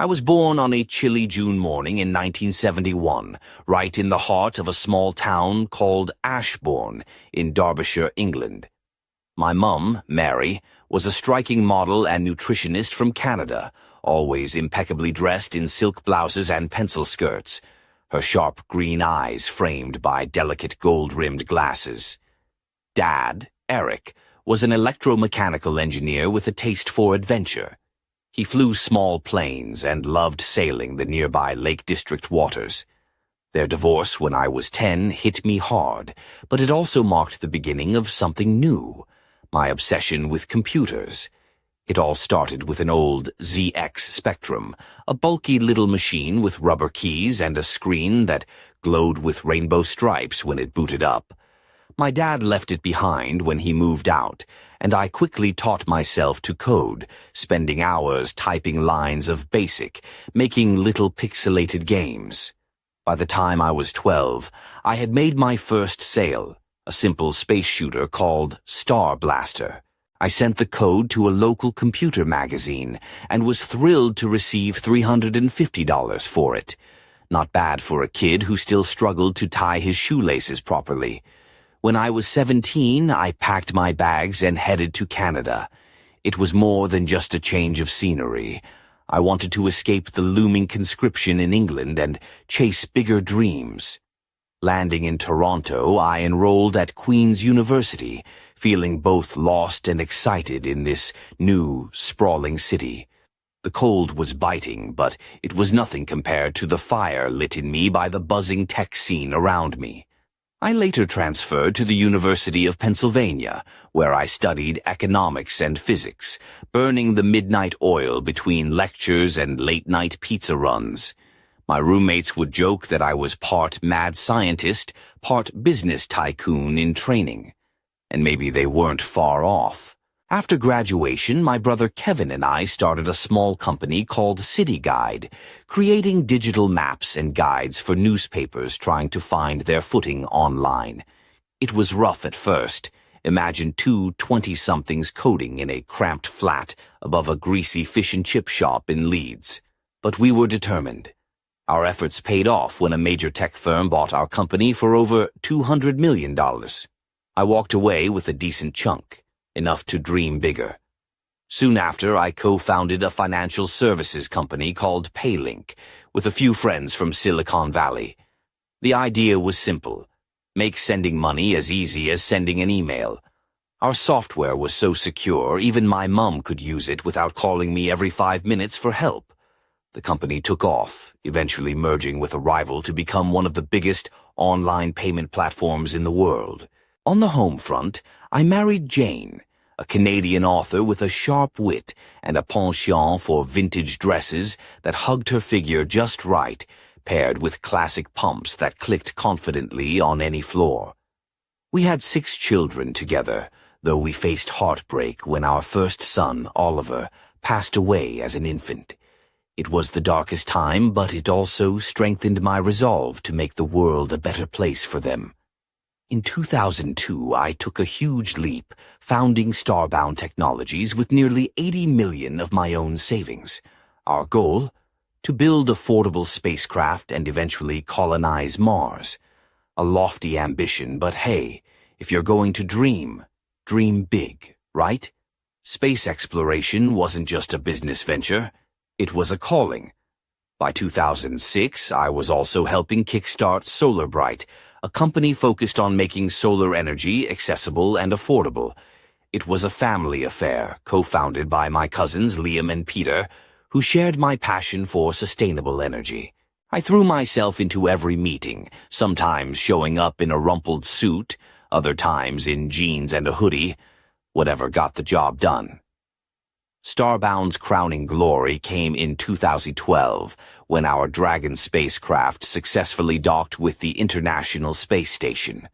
I was born on a chilly June morning in 1971, right in the heart of a small town called Ashbourne in Derbyshire, England. My mum, Mary, was a striking model and nutritionist from Canada, always impeccably dressed in silk blouses and pencil skirts, her sharp green eyes framed by delicate gold-rimmed glasses. Dad, Eric, was an electromechanical engineer with a taste for adventure. He flew small planes and loved sailing the nearby Lake District waters. Their divorce when I was 10 hit me hard, but it also marked the beginning of something new, my obsession with computers. It all started with an old ZX Spectrum, a bulky little machine with rubber keys and a screen that glowed with rainbow stripes when it booted up. My dad left it behind when he moved out, and I quickly taught myself to code, spending hours typing lines of BASIC, making little pixelated games. By the time I was 12, I had made my first sale, a simple space shooter called Star Blaster. I sent the code to a local computer magazine and was thrilled to receive $350 for it. Not bad for a kid who still struggled to tie his shoelaces properly. When I was 17, I packed my bags and headed to Canada. It was more than just a change of scenery. I wanted to escape the looming conscription in England and chase bigger dreams. Landing in Toronto, I enrolled at Queen's University, feeling both lost and excited in this new, sprawling city. The cold was biting, but it was nothing compared to the fire lit in me by the buzzing tech scene around me. I later transferred to the University of Pennsylvania, where I studied economics and physics, burning the midnight oil between lectures and late-night pizza runs. My roommates would joke that I was part mad scientist, part business tycoon in training. And maybe they weren't far off. After graduation, my brother Kevin and I started a small company called City Guide, creating digital maps and guides for newspapers trying to find their footing online. It was rough at first. Imagine two 20-somethings coding in a cramped flat above a greasy fish and chip shop in Leeds. But we were determined. Our efforts paid off when a major tech firm bought our company for over $200 million. I walked away with a decent chunk, enough to dream bigger. Soon after, I co-founded a financial services company called PayLink with a few friends from Silicon Valley. The idea was simple: make sending money as easy as sending an email. Our software was so secure, even my mum could use it without calling me every 5 minutes for help. The company took off, eventually merging with a rival to become one of the biggest online payment platforms in the world. On the home front, I married Jane, a Canadian author with a sharp wit and a penchant for vintage dresses that hugged her figure just right, paired with classic pumps that clicked confidently on any floor. We had 6 children together, though we faced heartbreak when our first son, Oliver, passed away as an infant. It was the darkest time, but it also strengthened my resolve to make the world a better place for them. In 2002, I took a huge leap, founding Starbound Technologies with nearly $80 million of my own savings. Our goal? To build affordable spacecraft and eventually colonize Mars. A lofty ambition, but hey, if you're going to dream, dream big, right? Space exploration wasn't just a business venture. It was a calling. By 2006, I was also helping kickstart SolarBright, a company focused on making solar energy accessible and affordable. It was a family affair, co-founded by my cousins Liam and Peter, who shared my passion for sustainable energy. I threw myself into every meeting, sometimes showing up in a rumpled suit, other times in jeans and a hoodie, whatever got the job done. Starbound's crowning glory came in 2012, when our Dragon spacecraft successfully docked with the International Space Station.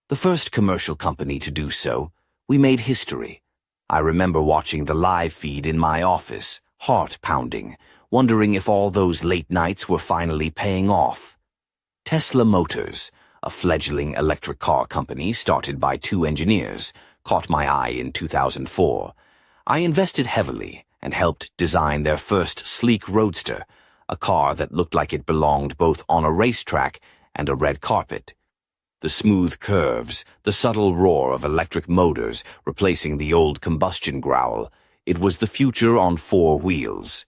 The first commercial company to do so, we made history. I remember watching the live feed in my office, heart pounding, wondering if all those late nights were finally paying off. Tesla Motors, a fledgling electric car company started by 2 engineers, caught my eye in 2004. I invested heavily, and helped design their first sleek roadster, a car that looked like it belonged both on a racetrack and a red carpet. The smooth curves, the subtle roar of electric motors replacing the old combustion growl, it was the future on four wheels.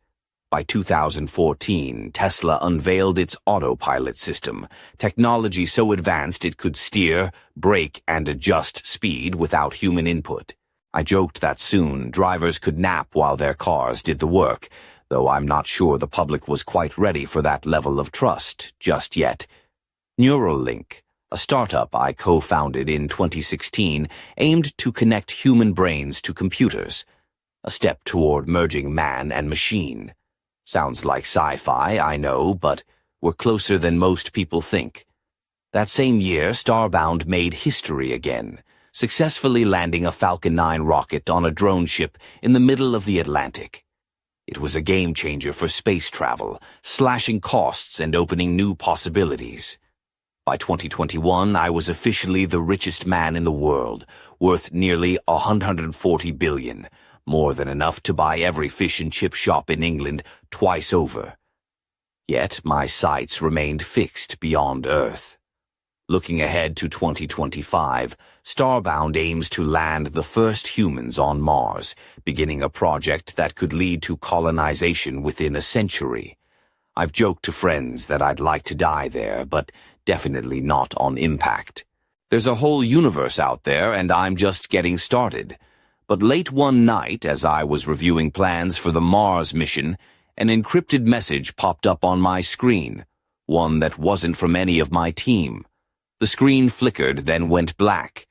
By 2014, Tesla unveiled its autopilot system, technology so advanced it could steer, brake, and adjust speed without human input. I joked that soon drivers could nap while their cars did the work, though I'm not sure the public was quite ready for that level of trust just yet. Neuralink, a startup I co-founded in 2016, aimed to connect human brains to computers, a step toward merging man and machine. Sounds like sci-fi, I know, but we're closer than most people think. That same year, Starbound made history again, successfully landing a Falcon 9 rocket on a drone ship in the middle of the Atlantic. It was a game-changer for space travel, slashing costs and opening new possibilities. By 2021, I was officially the richest man in the world, worth nearly $140 billion, more than enough to buy every fish and chip shop in England twice over. Yet my sights remained fixed beyond Earth. Looking ahead to 2025, Starbound aims to land the first humans on Mars, beginning a project that could lead to colonization within a century. I've joked to friends that I'd like to die there, but definitely not on impact. There's a whole universe out there, and I'm just getting started. But late one night, as I was reviewing plans for the Mars mission, an encrypted message popped up on my screen, one that wasn't from any of my team. The screen flickered, then went black.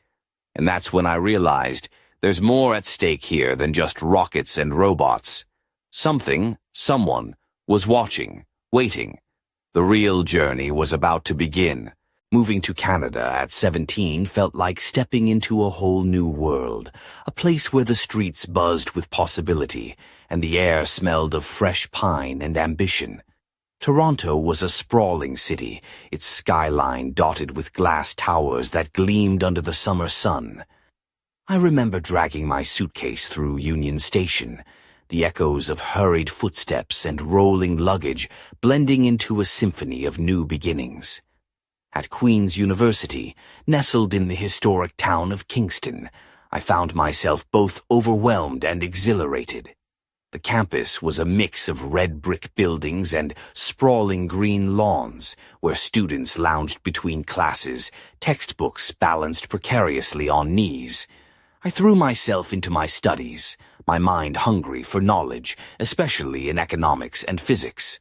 And that's when I realized there's more at stake here than just rockets and robots. Someone, was watching, waiting. The real journey was about to begin. Moving to Canada at 17 felt like stepping into a whole new world, a place where the streets buzzed with possibility, and the air smelled of fresh pine and ambition. Toronto was a sprawling city, its skyline dotted with glass towers that gleamed under the summer sun. I remember dragging my suitcase through Union Station, the echoes of hurried footsteps and rolling luggage blending into a symphony of new beginnings. At Queen's University, nestled in the historic town of Kingston, I found myself both overwhelmed and exhilarated. The campus was a mix of red brick buildings and sprawling green lawns, where students lounged between classes, textbooks balanced precariously on knees. I threw myself into my studies, my mind hungry for knowledge, especially in economics and physics.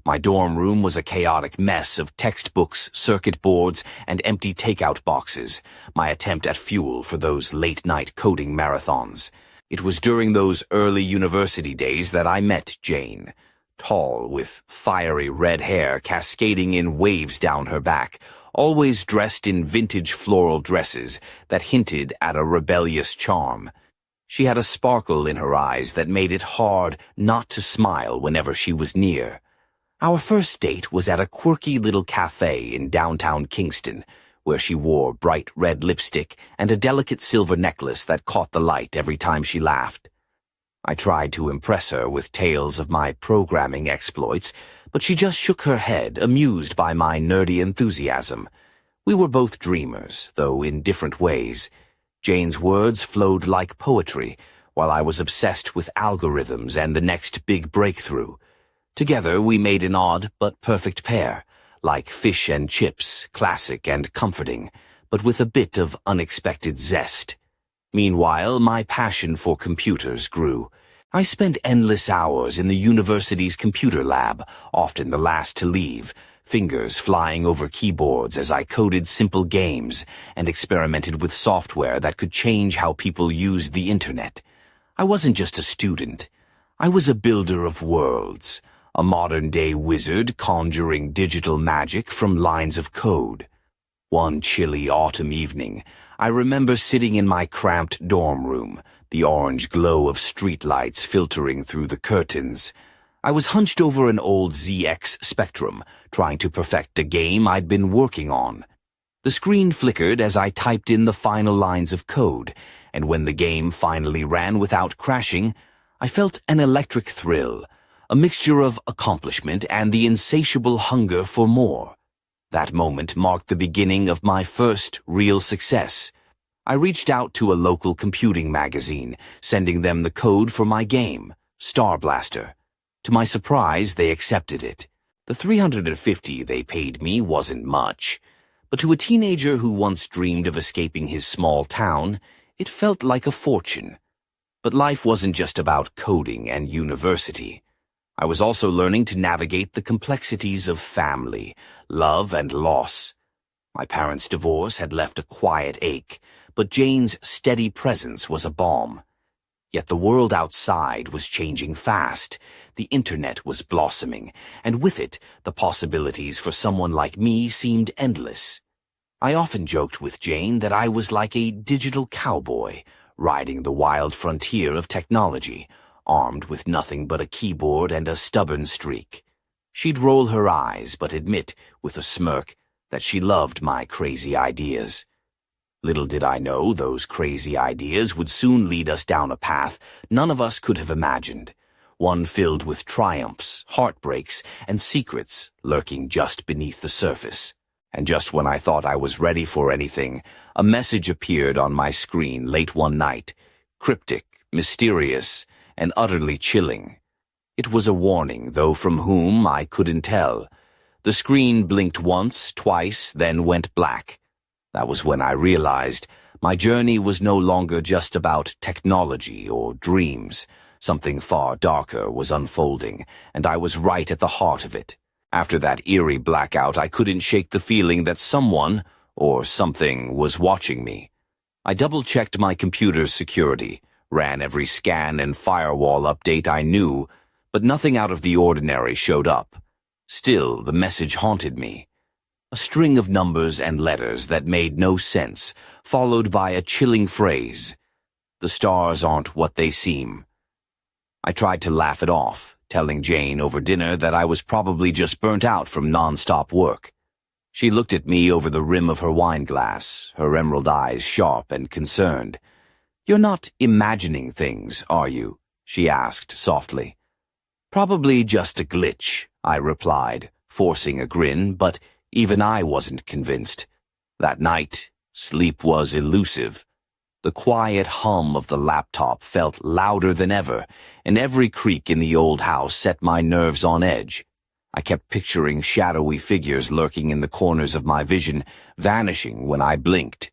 My dorm room was a chaotic mess of textbooks, circuit boards, and empty takeout boxes, my attempt at fuel for those late-night coding marathons. It was during those early university days that I met Jane, tall, with fiery red hair cascading in waves down her back, always dressed in vintage floral dresses that hinted at a rebellious charm. She had a sparkle in her eyes that made it hard not to smile whenever she was near. Our first date was at a quirky little cafe in downtown Kingston, where she wore bright red lipstick and a delicate silver necklace that caught the light every time she laughed. I tried to impress her with tales of my programming exploits, but she just shook her head, amused by my nerdy enthusiasm. We were both dreamers, though in different ways. Jane's words flowed like poetry, while I was obsessed with algorithms and the next big breakthrough. Together we made an odd but perfect pair, like fish and chips, classic and comforting, but with a bit of unexpected zest. Meanwhile, my passion for computers grew. I spent endless hours in the university's computer lab, often the last to leave, fingers flying over keyboards as I coded simple games and experimented with software that could change how people used the internet. I wasn't just a student. I was a builder of worlds, a modern-day wizard conjuring digital magic from lines of code. One chilly autumn evening, I remember sitting in my cramped dorm room, the orange glow of streetlights filtering through the curtains. I was hunched over an old ZX Spectrum, trying to perfect a game I'd been working on. The screen flickered as I typed in the final lines of code, and when the game finally ran without crashing, I felt an electric thrill, a mixture of accomplishment and the insatiable hunger for more. That moment marked the beginning of my first real success. I reached out to a local computing magazine, sending them the code for my game, Star Blaster. To my surprise, they accepted it. The $350 they paid me wasn't much, but to a teenager who once dreamed of escaping his small town, it felt like a fortune. But life wasn't just about coding and university. I was also learning to navigate the complexities of family, love, and loss. My parents' divorce had left a quiet ache, but Jane's steady presence was a balm. Yet the world outside was changing fast. The internet was blossoming, and with it, the possibilities for someone like me seemed endless. I often joked with Jane that I was like a digital cowboy, riding the wild frontier of technology, armed with nothing but a keyboard and a stubborn streak. She'd roll her eyes, but admit, with a smirk, that she loved my crazy ideas. Little did I know those crazy ideas would soon lead us down a path none of us could have imagined, one filled with triumphs, heartbreaks, and secrets lurking just beneath the surface. And just when I thought I was ready for anything, a message appeared on my screen late one night, cryptic, mysterious, and utterly chilling. It was a warning, though from whom I couldn't tell. The screen blinked once, twice, then went black. That was when I realized my journey was no longer just about technology or dreams. Something far darker was unfolding, and I was right at the heart of it. After that eerie blackout, I couldn't shake the feeling that someone, or something, was watching me. I double-checked my computer's security, ran every scan and firewall update I knew, but nothing out of the ordinary showed up. Still, the message haunted me. A string of numbers and letters that made no sense, followed by a chilling phrase, "The stars aren't what they seem." I tried to laugh it off, telling Jane over dinner that I was probably just burnt out from non-stop work. She looked at me over the rim of her wine glass, her emerald eyes sharp and concerned. "You're not imagining things, are you?" she asked softly. "Probably just a glitch," I replied, forcing a grin, but even I wasn't convinced. That night, sleep was elusive. The quiet hum of the laptop felt louder than ever, and every creak in the old house set my nerves on edge. I kept picturing shadowy figures lurking in the corners of my vision, vanishing when I blinked.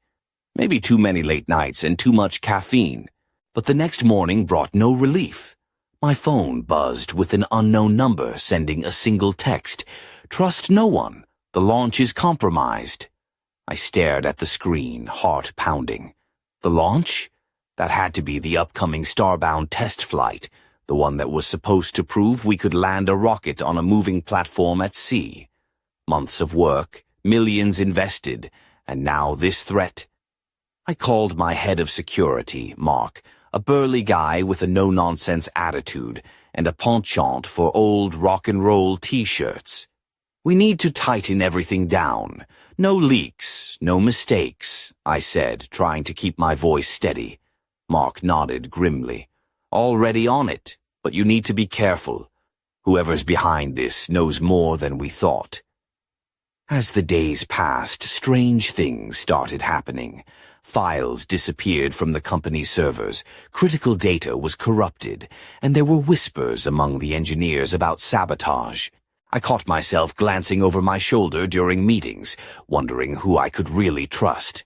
Maybe too many late nights and too much caffeine. But the next morning brought no relief. My phone buzzed with an unknown number sending a single text. "Trust no one. The launch is compromised." I stared at the screen, heart pounding. The launch? That had to be the upcoming starbound test flight, the one that was supposed to prove we could land a rocket on a moving platform at sea. Months of work, millions invested, and now this threat. I called my head of security, Mark, a burly guy with a no-nonsense attitude and a penchant for old rock-and-roll t-shirts. "We need to tighten everything down. No leaks, no mistakes," I said, trying to keep my voice steady. Mark nodded grimly. "Already on it, but you need to be careful. Whoever's behind this knows more than we thought." As the days passed, strange things started happening. Files disappeared from the company's servers, critical data was corrupted, and there were whispers among the engineers about sabotage. I caught myself glancing over my shoulder during meetings, wondering who I could really trust.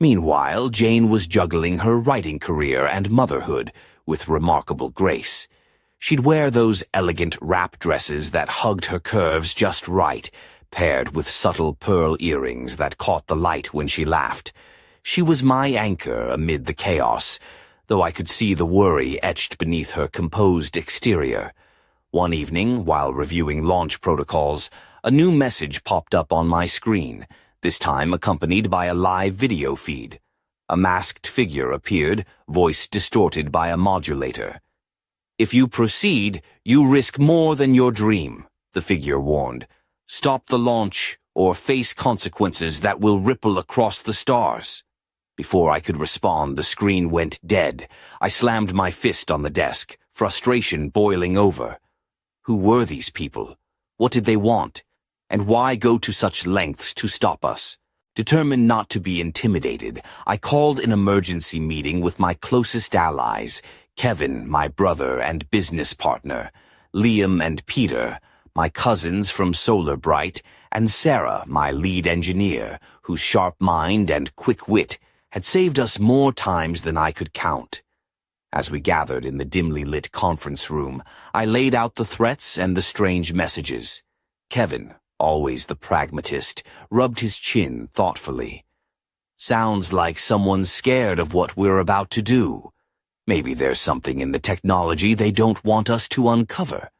Meanwhile, Jane was juggling her writing career and motherhood with remarkable grace. She'd wear those elegant wrap dresses that hugged her curves just right, paired with subtle pearl earrings that caught the light when she laughed. She was my anchor amid the chaos, though I could see the worry etched beneath her composed exterior. One evening, while reviewing launch protocols, a new message popped up on my screen, this time accompanied by a live video feed. A masked figure appeared, voice distorted by a modulator. "If you proceed, you risk more than your dream," the figure warned. "Stop the launch, or face consequences that will ripple across the stars." Before I could respond, the screen went dead. I slammed my fist on the desk, frustration boiling over. Who were these people? What did they want? And why go to such lengths to stop us? Determined not to be intimidated, I called an emergency meeting with my closest allies, Kevin, my brother and business partner, Liam and Peter, my cousins from Solar Bright, and Sarah, my lead engineer, whose sharp mind and quick wit had saved us more times than I could count. As we gathered in the dimly lit conference room, I laid out the threats and the strange messages. Kevin, always the pragmatist, rubbed his chin thoughtfully. Sounds like someone's scared of what we're about to do. Maybe there's something in the technology they don't want us to uncover.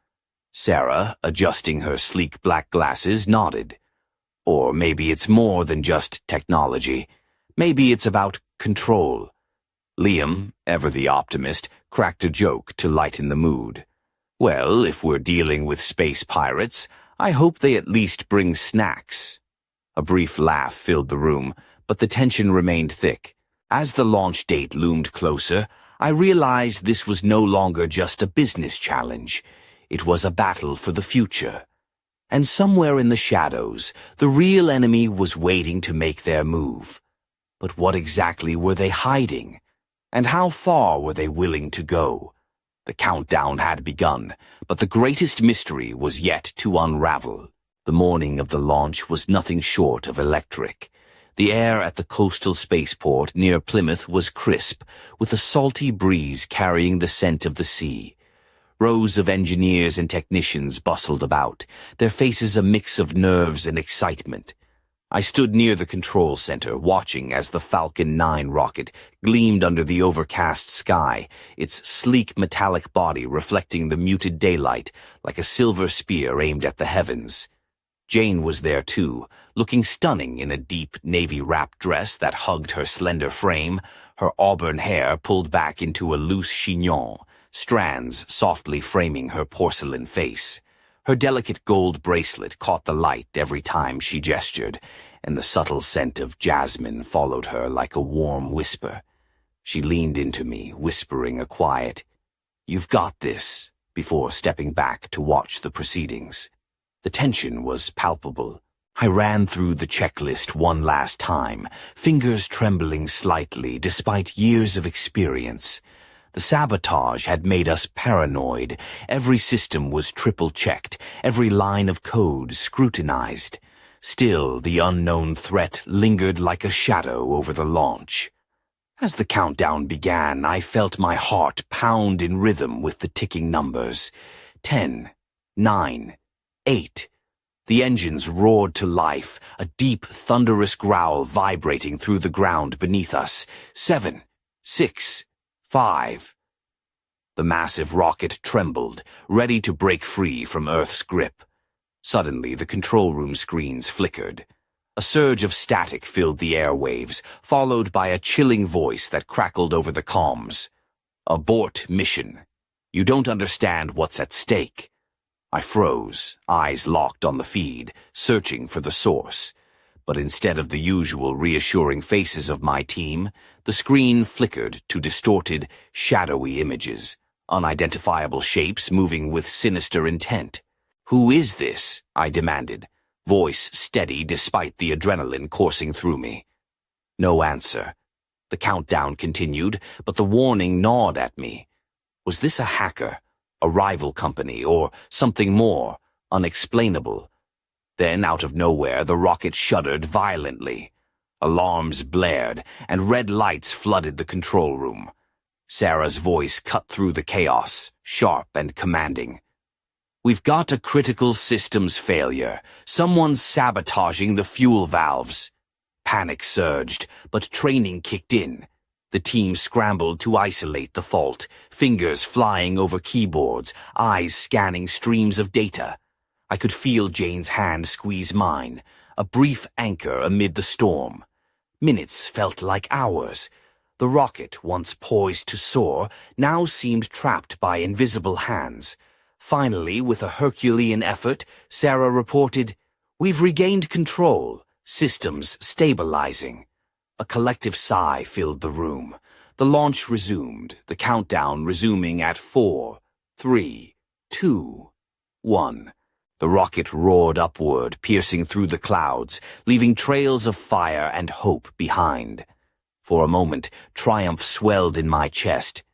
Sarah, adjusting her sleek black glasses, nodded. Or maybe it's more than just technology. Maybe it's about control. Liam, ever the optimist, cracked a joke to lighten the mood. Well, if we're dealing with space pirates, I hope they at least bring snacks. A brief laugh filled the room, but the tension remained thick. As the launch date loomed closer, I realized this was no longer just a business challenge. It was a battle for the future. And somewhere in the shadows, the real enemy was waiting to make their move. But what exactly were they hiding? And how far were they willing to go? The countdown had begun, but the greatest mystery was yet to unravel. The morning of the launch was nothing short of electric. The air at the coastal spaceport near Plymouth was crisp, with a salty breeze carrying the scent of the sea. Rows of engineers and technicians bustled about, their faces a mix of nerves and excitement. I stood near the control center, watching as the Falcon 9 rocket gleamed under the overcast sky, its sleek metallic body reflecting the muted daylight like a silver spear aimed at the heavens. Jane was there too, looking stunning in a deep navy-wrapped dress that hugged her slender frame, her auburn hair pulled back into a loose chignon, strands softly framing her porcelain face. Her delicate gold bracelet caught the light every time she gestured, and the subtle scent of jasmine followed her like a warm whisper. She leaned into me, whispering a quiet, "You've got this," before stepping back to watch the proceedings. The tension was palpable. I ran through the checklist one last time, fingers trembling slightly despite years of experience. The sabotage had made us paranoid. Every system was triple-checked, every line of code scrutinized. Still, the unknown threat lingered like a shadow over the launch. As the countdown began, I felt my heart pound in rhythm with the ticking numbers. 10, 9, 8. The engines roared to life, a deep, thunderous growl vibrating through the ground beneath us. 7, 6, 5. The massive rocket trembled, ready to break free from Earth's grip. Suddenly, the control room screens flickered. A surge of static filled the airwaves, followed by a chilling voice that crackled over the comms. "Abort mission. You don't understand what's at stake." I froze, eyes locked on the feed, searching for the source. But instead of the usual reassuring faces of my team, the screen flickered to distorted, shadowy images, unidentifiable shapes moving with sinister intent. "Who is this?" I demanded, voice steady despite the adrenaline coursing through me. No answer. The countdown continued, but the warning gnawed at me. Was this a hacker, a rival company, or something more, unexplainable? Then, out of nowhere, the rocket shuddered violently. Alarms blared, and red lights flooded the control room. Sarah's voice cut through the chaos, sharp and commanding. "We've got a critical systems failure. Someone's sabotaging the fuel valves." Panic surged, but training kicked in. The team scrambled to isolate the fault, fingers flying over keyboards, eyes scanning streams of data. I could feel Jane's hand squeeze mine, a brief anchor amid the storm. Minutes felt like hours. The rocket, once poised to soar, now seemed trapped by invisible hands. Finally, with a Herculean effort, Sarah reported, "We've regained control, systems stabilizing." A collective sigh filled the room. The launch resumed, the countdown resuming at 4, 3, 2, 1. The rocket roared upward, piercing through the clouds, leaving trails of fire and hope behind. For a moment, triumph swelled in my chest.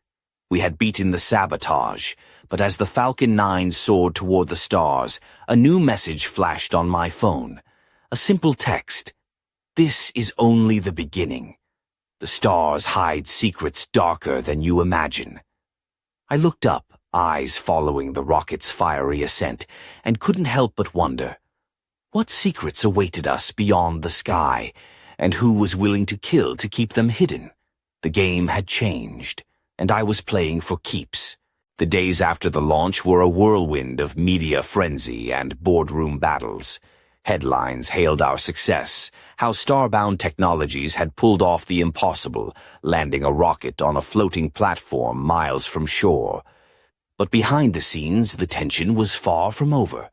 We had beaten the sabotage, but as the Falcon 9 soared toward the stars, a new message flashed on my phone. A simple text. This is only the beginning. The stars hide secrets darker than you imagine. I looked up, eyes following the rocket's fiery ascent, and couldn't help but wonder. What secrets awaited us beyond the sky, and who was willing to kill to keep them hidden? The game had changed, and I was playing for keeps. The days after the launch were a whirlwind of media frenzy and boardroom battles. Headlines hailed our success, how Starbound Technologies had pulled off the impossible, landing a rocket on a floating platform miles from shore. But behind the scenes, the tension was far from over.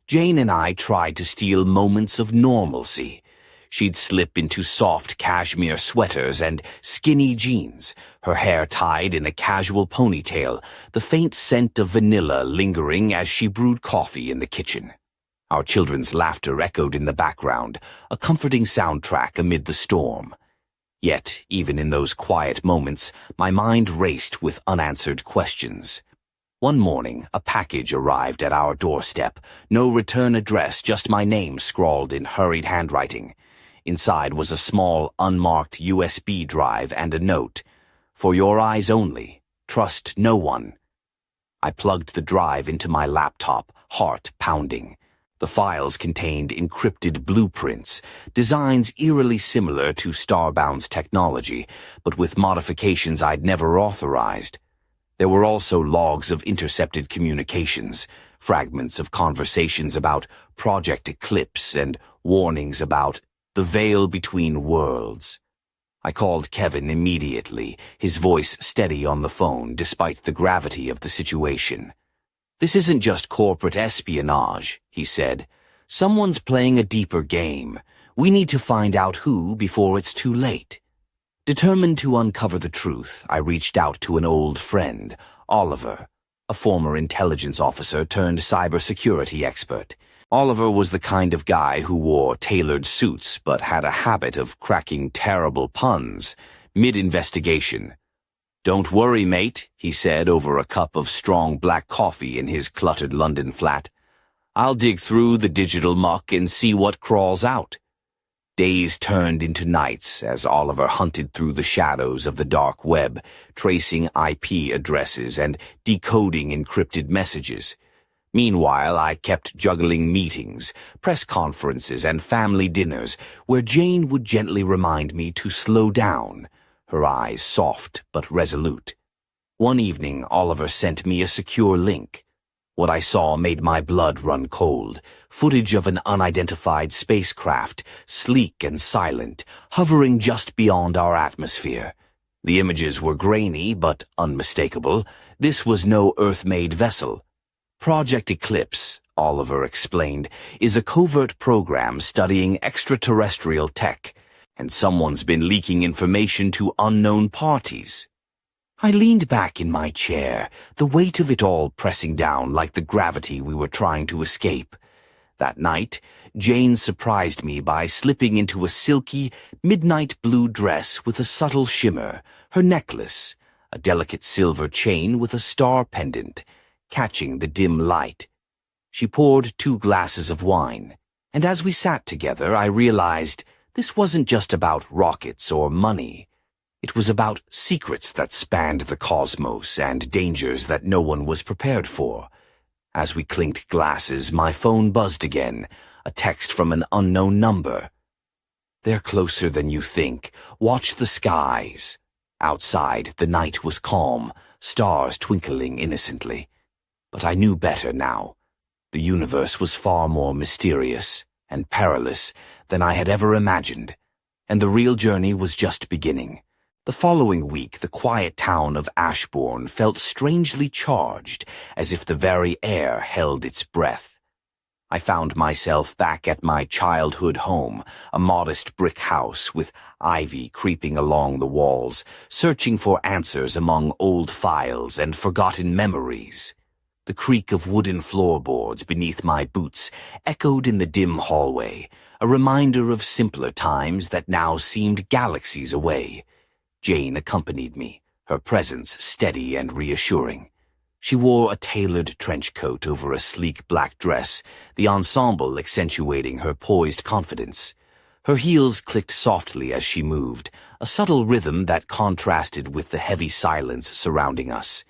Jane and I tried to steal moments of normalcy. She'd slip into soft cashmere sweaters and skinny jeans, her hair tied in a casual ponytail, the faint scent of vanilla lingering as she brewed coffee in the kitchen. Our children's laughter echoed in the background, a comforting soundtrack amid the storm. Yet, even in those quiet moments, my mind raced with unanswered questions. One morning, a package arrived at our doorstep. No return address, just my name scrawled in hurried handwriting. Inside was a small, unmarked USB drive and a note. For your eyes only. Trust no one. I plugged the drive into my laptop, heart pounding. The files contained encrypted blueprints, designs eerily similar to Starbound's technology, but with modifications I'd never authorized. There were also logs of intercepted communications, fragments of conversations about Project Eclipse and warnings about the veil between worlds. I called Kevin immediately, his voice steady on the phone despite the gravity of the situation. "This isn't just corporate espionage," he said. "Someone's playing a deeper game. We need to find out who before it's too late." Determined to uncover the truth, I reached out to an old friend, Oliver, a former intelligence officer turned cybersecurity expert. Oliver was the kind of guy who wore tailored suits but had a habit of cracking terrible puns mid-investigation. "Don't worry, mate," he said over a cup of strong black coffee in his cluttered London flat. "I'll dig through the digital muck and see what crawls out." Days turned into nights as Oliver hunted through the shadows of the dark web, tracing IP addresses and decoding encrypted messages. Meanwhile, I kept juggling meetings, press conferences, and family dinners where Jane would gently remind me to slow down, her eyes soft but resolute. One evening, Oliver sent me a secure link. What I saw made my blood run cold. Footage of an unidentified spacecraft, sleek and silent, hovering just beyond our atmosphere. The images were grainy but unmistakable. This was no Earth-made vessel. Project Eclipse, Oliver explained, is a covert program studying extraterrestrial tech, and someone's been leaking information to unknown parties. I leaned back in my chair, the weight of it all pressing down like the gravity we were trying to escape. That night, Jane surprised me by slipping into a silky, midnight blue dress with a subtle shimmer, her necklace, a delicate silver chain with a star pendant, catching the dim light. She poured 2 glasses of wine, and as we sat together, I realized this wasn't just about rockets or money. It was about secrets that spanned the cosmos and dangers that no one was prepared for. As we clinked glasses, my phone buzzed again, a text from an unknown number. "They're closer than you think. Watch the skies." Outside, the night was calm, stars twinkling innocently. But I knew better now. The universe was far more mysterious and perilous than I had ever imagined, and the real journey was just beginning. The following week, the quiet town of Ashbourne felt strangely charged, as if the very air held its breath. I found myself back at my childhood home, a modest brick house with ivy creeping along the walls, searching for answers among old files and forgotten memories. The creak of wooden floorboards beneath my boots echoed in the dim hallway, a reminder of simpler times that now seemed galaxies away. Jane accompanied me, her presence steady and reassuring. She wore a tailored trench coat over a sleek black dress, the ensemble accentuating her poised confidence. Her heels clicked softly as she moved, a subtle rhythm that contrasted with the heavy silence surrounding us.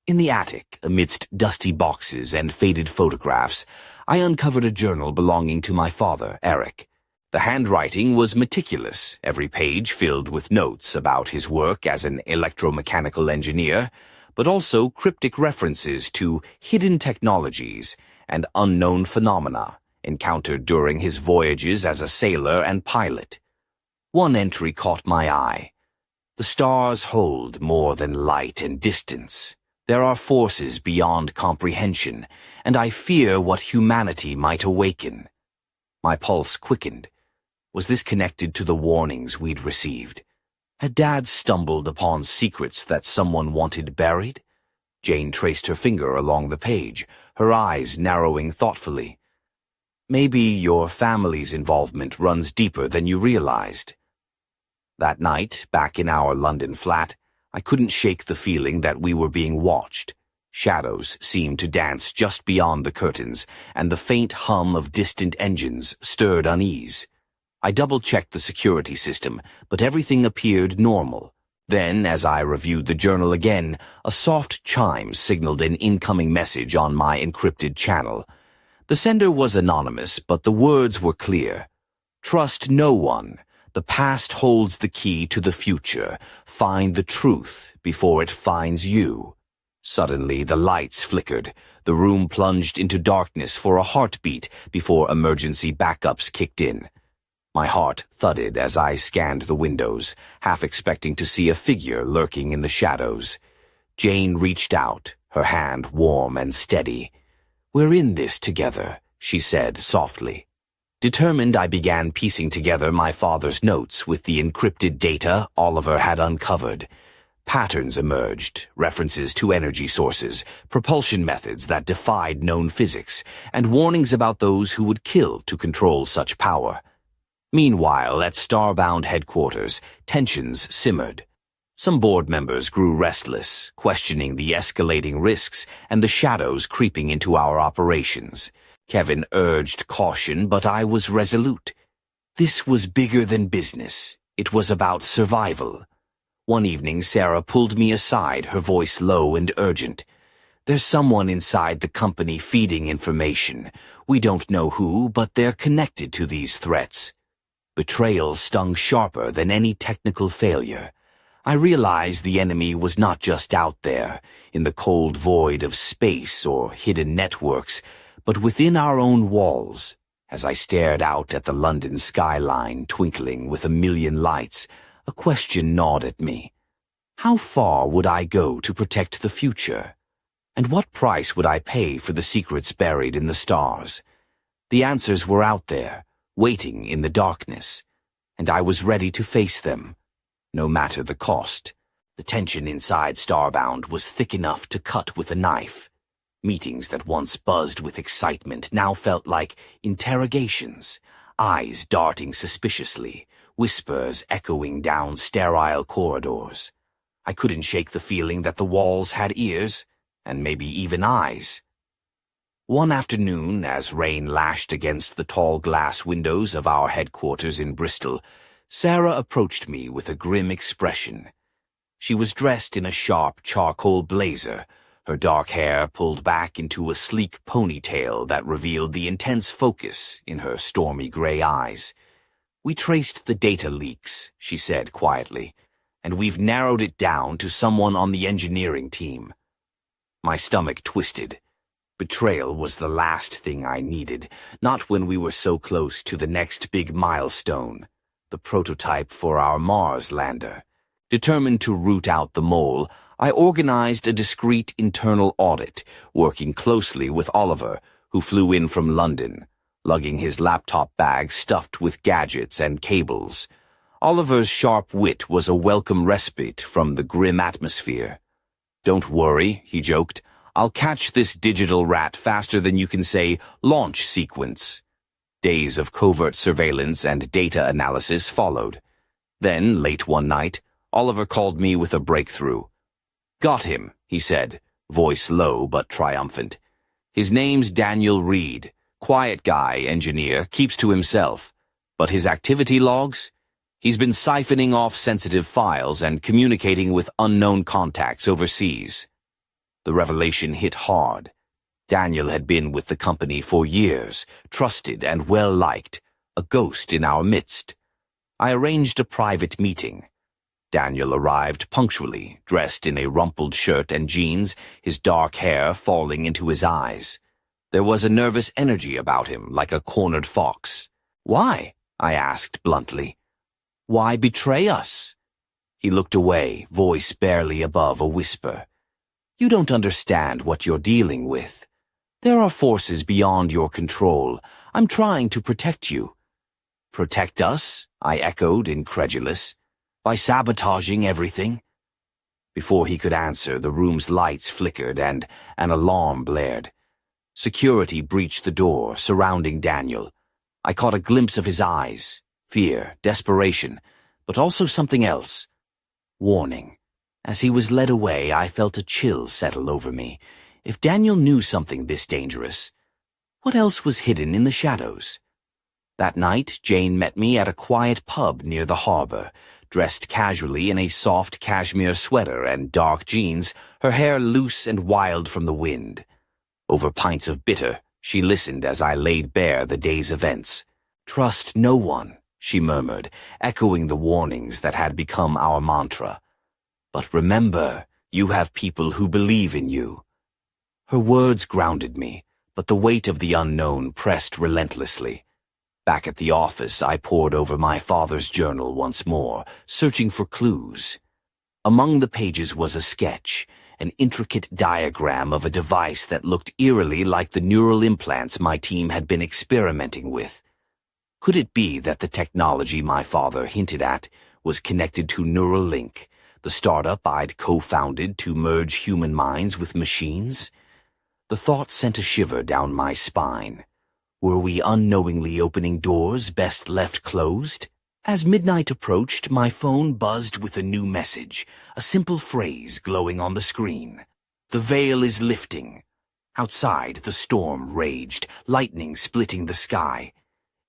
In the attic, amidst dusty boxes and faded photographs, I uncovered a journal belonging to my father, Eric. The handwriting was meticulous, every page filled with notes about his work as an electromechanical engineer, but also cryptic references to hidden technologies and unknown phenomena encountered during his voyages as a sailor and pilot. One entry caught my eye. The stars hold more than light and distance. There are forces beyond comprehension, and I fear what humanity might awaken. My pulse quickened. Was this connected to the warnings we'd received? Had Dad stumbled upon secrets that someone wanted buried? Jane traced her finger along the page, her eyes narrowing thoughtfully. Maybe your family's involvement runs deeper than you realized. That night, back in our London flat, I couldn't shake the feeling that we were being watched. Shadows seemed to dance just beyond the curtains, and the faint hum of distant engines stirred unease. I double-checked the security system, but everything appeared normal. Then, as I reviewed the journal again, a soft chime signaled an incoming message on my encrypted channel. The sender was anonymous, but the words were clear. Trust no one. The past holds the key to the future. Find the truth before it finds you. Suddenly, the lights flickered. The room plunged into darkness for a heartbeat before emergency backups kicked in. My heart thudded as I scanned the windows, half expecting to see a figure lurking in the shadows. Jane reached out, her hand warm and steady. "We're in this together," she said softly. Determined, I began piecing together my father's notes with the encrypted data Oliver had uncovered. Patterns emerged, references to energy sources, propulsion methods that defied known physics, and warnings about those who would kill to control such power. Meanwhile, at Starbound headquarters, tensions simmered. Some board members grew restless, questioning the escalating risks and the shadows creeping into our operations. Kevin urged caution, but I was resolute. This was bigger than business. It was about survival. One evening, Sarah pulled me aside, her voice low and urgent. "There's someone inside the company feeding information. We don't know who, but they're connected to these threats." Betrayal stung sharper than any technical failure. I realized the enemy was not just out there, in the cold void of space or hidden networks, but within our own walls. As I stared out at the London skyline twinkling with a million lights, a question gnawed at me. How far would I go to protect the future? And what price would I pay for the secrets buried in the stars? The answers were out there, waiting in the darkness, and I was ready to face them. No matter the cost. The tension inside Starbound was thick enough to cut with a knife. Meetings that once buzzed with excitement now felt like interrogations, eyes darting suspiciously, whispers echoing down sterile corridors. I couldn't shake the feeling that the walls had ears, and maybe even eyes. One afternoon, as rain lashed against the tall glass windows of our headquarters in Bristol, Sarah approached me with a grim expression. She was dressed in a sharp charcoal blazer, her dark hair pulled back into a sleek ponytail that revealed the intense focus in her stormy gray eyes. "We traced the data leaks," she said quietly, "and we've narrowed it down to someone on the engineering team." My stomach twisted. Betrayal was the last thing I needed, not when we were so close to the next big milestone. The prototype for our Mars lander. Determined to root out the mole, I organized a discreet internal audit, working closely with Oliver, who flew in from London, lugging his laptop bag stuffed with gadgets and cables. Oliver's sharp wit was a welcome respite from the grim atmosphere. "Don't worry," he joked, I'll catch this digital rat faster than you can say launch sequence. Days of covert surveillance and data analysis followed. Then, late one night, Oliver called me with a breakthrough. "Got him," he said, voice low but triumphant. "His name's Daniel Reed. Quiet guy, engineer, keeps to himself. But his activity logs? He's been siphoning off sensitive files and communicating with unknown contacts overseas." The revelation hit hard. Daniel had been with the company for years, trusted and well-liked, a ghost in our midst. I arranged a private meeting. Daniel arrived punctually, dressed in a rumpled shirt and jeans, his dark hair falling into his eyes. There was a nervous energy about him, like a cornered fox. "Why?" I asked bluntly. "Why betray us?" He looked away, voice barely above a whisper. "You don't understand what you're dealing with. There are forces beyond your control. I'm trying to protect you." "Protect us?" I echoed, incredulous. "By sabotaging everything?" Before he could answer, the room's lights flickered and an alarm blared. Security breached the door, surrounding Daniel. I caught a glimpse of his eyes, fear, desperation, but also something else. Warning. As he was led away, I felt a chill settle over me. If Daniel knew something this dangerous, what else was hidden in the shadows? That night, Jane met me at a quiet pub near the harbor, dressed casually in a soft cashmere sweater and dark jeans, her hair loose and wild from the wind. Over pints of bitter, she listened as I laid bare the day's events. "Trust no one," she murmured, echoing the warnings that had become our mantra. "But remember, you have people who believe in you." Her words grounded me, but the weight of the unknown pressed relentlessly. Back at the office, I pored over my father's journal once more, searching for clues. Among the pages was a sketch, an intricate diagram of a device that looked eerily like the neural implants my team had been experimenting with. Could it be that the technology my father hinted at was connected to Neuralink, the startup I'd co-founded to merge human minds with machines? The thought sent a shiver down my spine. Were we unknowingly opening doors best left closed? As midnight approached, my phone buzzed with a new message, a simple phrase glowing on the screen. "The veil is lifting." Outside, the storm raged, lightning splitting the sky.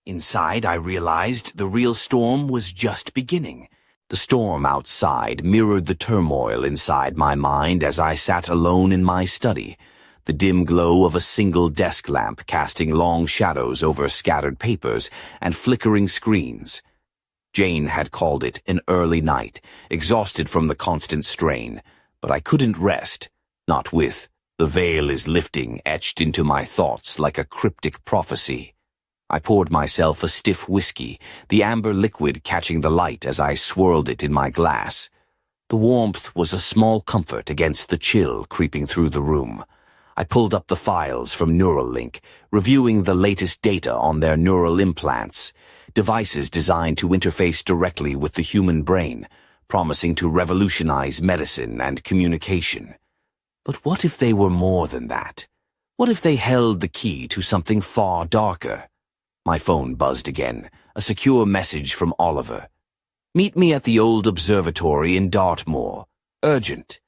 Inside, I realized the real storm was just beginning. The storm outside mirrored the turmoil inside my mind as I sat alone in my study, the dim glow of a single desk lamp casting long shadows over scattered papers and flickering screens. Jane had called it an early night, exhausted from the constant strain, but I couldn't rest, not with "the veil is lifting" etched into my thoughts like a cryptic prophecy. I poured myself a stiff whiskey, the amber liquid catching the light as I swirled it in my glass. The warmth was a small comfort against the chill creeping through the room. I pulled up the files from Neuralink, reviewing the latest data on their neural implants, devices designed to interface directly with the human brain, promising to revolutionize medicine and communication. But what if they were more than that? What if they held the key to something far darker? My phone buzzed again, a secure message from Oliver. "Meet me at the old observatory in Dartmoor. Urgent."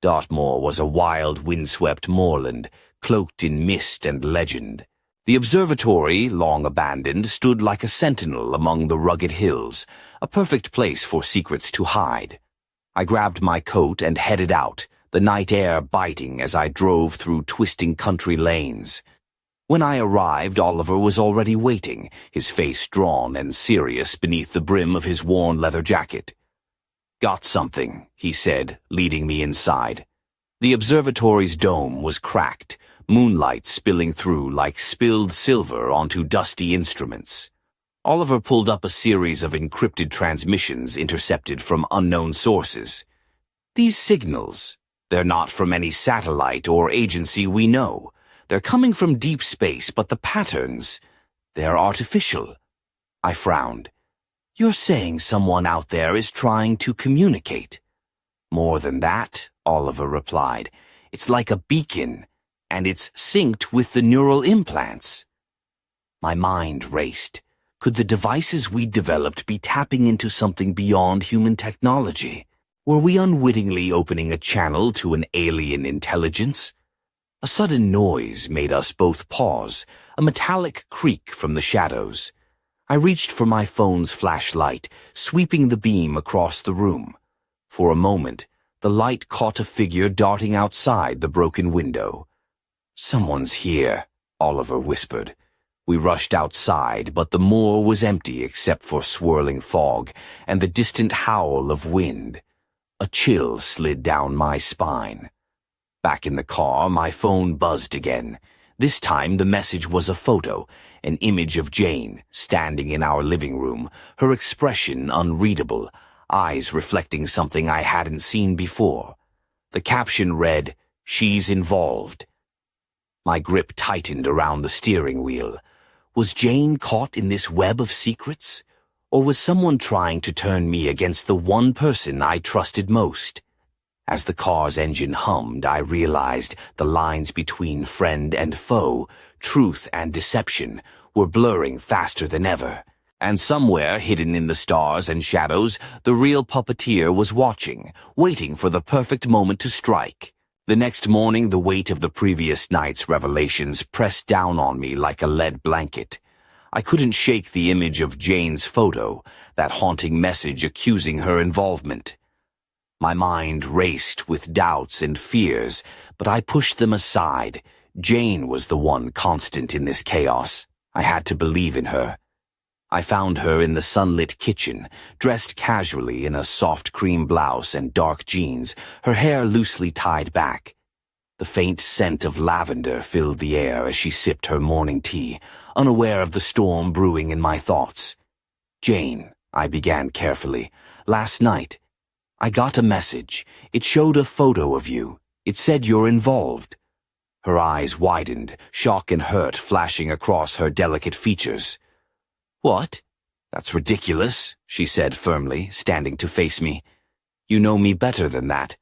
Dartmoor was a wild, windswept moorland, cloaked in mist and legend. The observatory, long abandoned, stood like a sentinel among the rugged hills, a perfect place for secrets to hide. I grabbed my coat and headed out, the night air biting as I drove through twisting country lanes. When I arrived, Oliver was already waiting, his face drawn and serious beneath the brim of his worn leather jacket. "Got something," he said, leading me inside. The observatory's dome was cracked, moonlight spilling through like spilled silver onto dusty instruments. Oliver pulled up a series of encrypted transmissions intercepted from unknown sources. "These signals, they're not from any satellite or agency we know. They're coming from deep space, but the patterns, they're artificial." I frowned. "You're saying someone out there is trying to communicate?" "More than that," Oliver replied. It's like a beacon, and it's synced with the neural implants. My mind raced. Could the devices we'd developed be tapping into something beyond human technology? Were we unwittingly opening a channel to an alien intelligence? A sudden noise made us both pause, a metallic creak from the shadows. I reached for my phone's flashlight, sweeping the beam across the room. For a moment, the light caught a figure darting outside the broken window. "Someone's here," Oliver whispered. We rushed outside, but the moor was empty except for swirling fog and the distant howl of wind. A chill slid down my spine. Back in the car, my phone buzzed again. This time the message was a photo, an image of Jane, standing in our living room, her expression unreadable, eyes reflecting something I hadn't seen before. The caption read, "She's involved." My grip tightened around the steering wheel. Was Jane caught in this web of secrets? Or was someone trying to turn me against the one person I trusted most? As the car's engine hummed, I realized the lines between friend and foe, truth and deception, were blurring faster than ever. And somewhere, hidden in the stars and shadows, the real puppeteer was watching, waiting for the perfect moment to strike. The next morning, the weight of the previous night's revelations pressed down on me like a lead blanket. I couldn't shake the image of Jane's photo, that haunting message accusing her involvement. My mind raced with doubts and fears, but I pushed them aside. Jane was the one constant in this chaos. I had to believe in her. I found her in the sunlit kitchen, dressed casually in a soft cream blouse and dark jeans, her hair loosely tied back. The faint scent of lavender filled the air as she sipped her morning tea, unaware of the storm brewing in my thoughts. "Jane," I began carefully, "last night, I got a message. It showed a photo of you. It said you're involved." Her eyes widened, shock and hurt flashing across her delicate features. "What? That's ridiculous," she said firmly, standing to face me. "You know me better than that."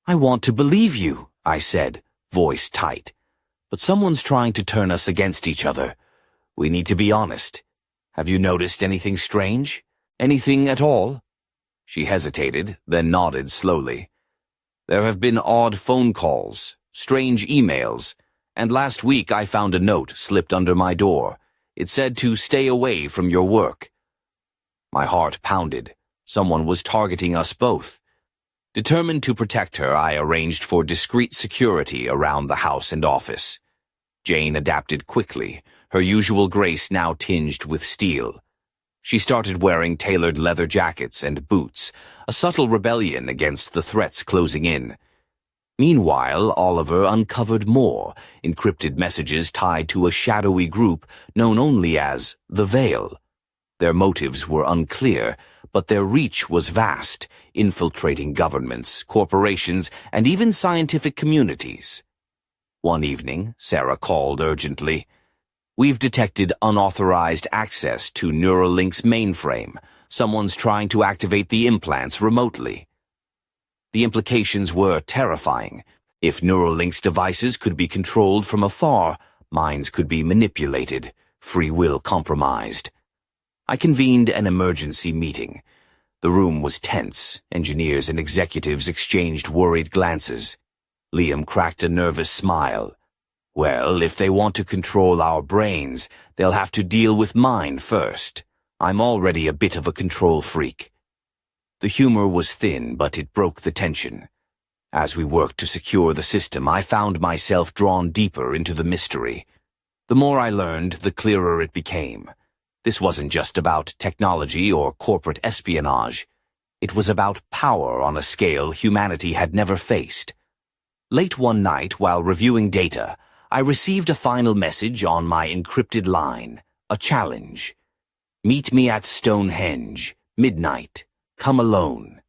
"I want to believe you," I said, voice tight. "But someone's trying to turn us against each other. We need to be honest. Have you noticed anything strange? Anything at all?" She hesitated, then nodded slowly. "There have been odd phone calls, strange emails, and last week I found a note slipped under my door. It said to stay away from your work." My heart pounded. Someone was targeting us both. Determined to protect her, I arranged for discreet security around the house and office. Jane adapted quickly, her usual grace now tinged with steel. She started wearing tailored leather jackets and boots, a subtle rebellion against the threats closing in. Meanwhile, Oliver uncovered more, encrypted messages tied to a shadowy group known only as the Veil. Their motives were unclear, but their reach was vast, infiltrating governments, corporations, and even scientific communities. One evening, Sarah called urgently. "We've detected unauthorized access to Neuralink's mainframe. Someone's trying to activate the implants remotely." The implications were terrifying. If Neuralink's devices could be controlled from afar, minds could be manipulated, free will compromised. I convened an emergency meeting. The room was tense. Engineers and executives exchanged worried glances. Liam cracked a nervous smile. "Well, if they want to control our brains, they'll have to deal with mine first. I'm already a bit of a control freak." The humor was thin, but it broke the tension. As we worked to secure the system, I found myself drawn deeper into the mystery. The more I learned, the clearer it became. This wasn't just about technology or corporate espionage. It was about power on a scale humanity had never faced. Late one night, while reviewing data, I received a final message on my encrypted line, a challenge. "Meet me at Stonehenge, midnight. Come alone."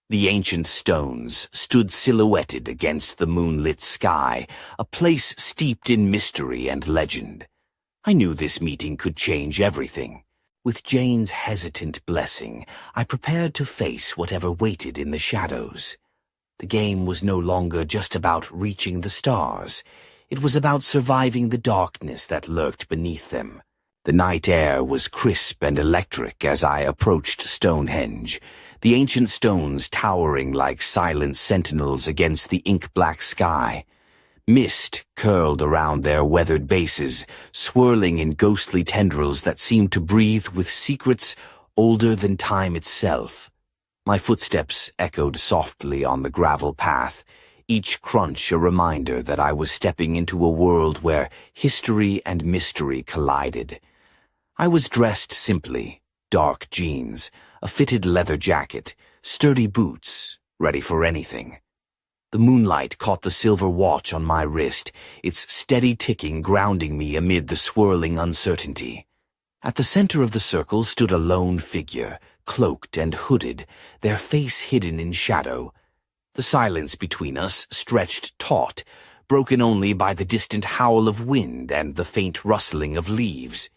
The ancient stones stood silhouetted against the moonlit sky, a place steeped in mystery and legend. I knew this meeting could change everything. With Jane's hesitant blessing, I prepared to face whatever waited in the shadows. The game was no longer just about reaching the stars. It was about surviving the darkness that lurked beneath them. The night air was crisp and electric as I approached Stonehenge, the ancient stones towering like silent sentinels against the ink-black sky. Mist curled around their weathered bases, swirling in ghostly tendrils that seemed to breathe with secrets older than time itself. My footsteps echoed softly on the gravel path, each crunch a reminder that I was stepping into a world where history and mystery collided. I was dressed simply, dark jeans, a fitted leather jacket, sturdy boots, ready for anything. The moonlight caught the silver watch on my wrist, its steady ticking grounding me amid the swirling uncertainty. At the center of the circle stood a lone figure, cloaked and hooded, their face hidden in shadow. The silence between us stretched taut, broken only by the distant howl of wind and the faint rustling of leaves.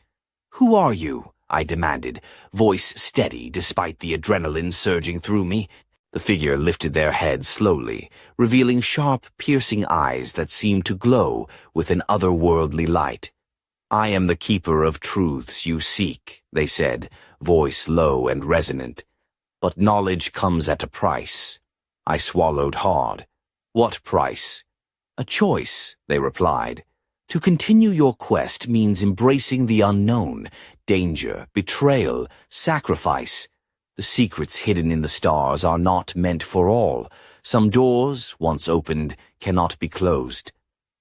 "Who are you?" I demanded, voice steady despite the adrenaline surging through me. The figure lifted their head slowly, revealing sharp, piercing eyes that seemed to glow with an otherworldly light. "I am the keeper of truths you seek," they said, voice low and resonant. "But knowledge comes at a price." I swallowed hard. "What price?" "A choice," they replied. "To continue your quest means embracing the unknown, danger, betrayal, sacrifice. The secrets hidden in the stars are not meant for all. Some doors, once opened, cannot be closed."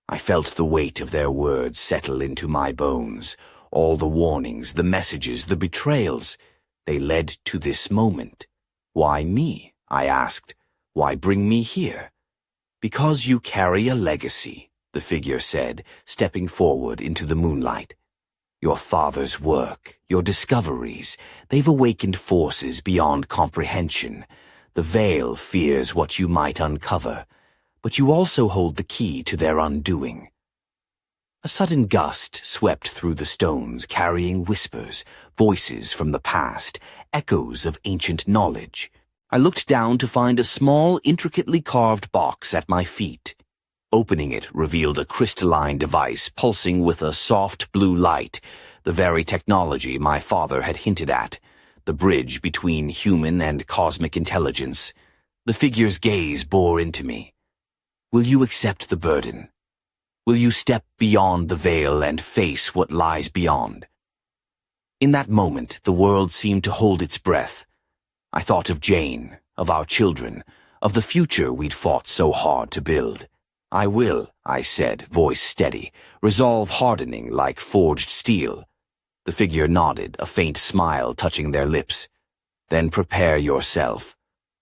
I felt the weight of their words settle into my bones. All the warnings, the messages, the betrayals, they led to this moment. "Why me?" I asked. "Why bring me here?" "Because you carry a legacy," the figure said, stepping forward into the moonlight. "Your father's work, your discoveries, they've awakened forces beyond comprehension. The veil fears what you might uncover, but you also hold the key to their undoing." A sudden gust swept through the stones, carrying whispers, voices from the past, echoes of ancient knowledge. I looked down to find a small, intricately carved box at my feet. Opening it revealed a crystalline device pulsing with a soft blue light, the very technology my father had hinted at, the bridge between human and cosmic intelligence. The figure's gaze bore into me. "Will you accept the burden? Will you step beyond the veil and face what lies beyond?" In that moment, the world seemed to hold its breath. I thought of Jane, of our children, of the future we'd fought so hard to build. "I will," I said, voice steady, resolve hardening like forged steel. The figure nodded, a faint smile touching their lips. "Then prepare yourself.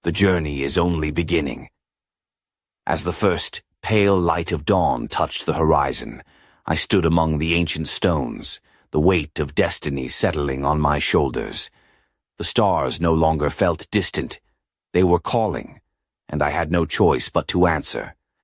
The journey is only beginning." As the first pale light of dawn touched the horizon, I stood among the ancient stones, the weight of destiny settling on my shoulders. The stars no longer felt distant. They were calling, and I had no choice but to answer.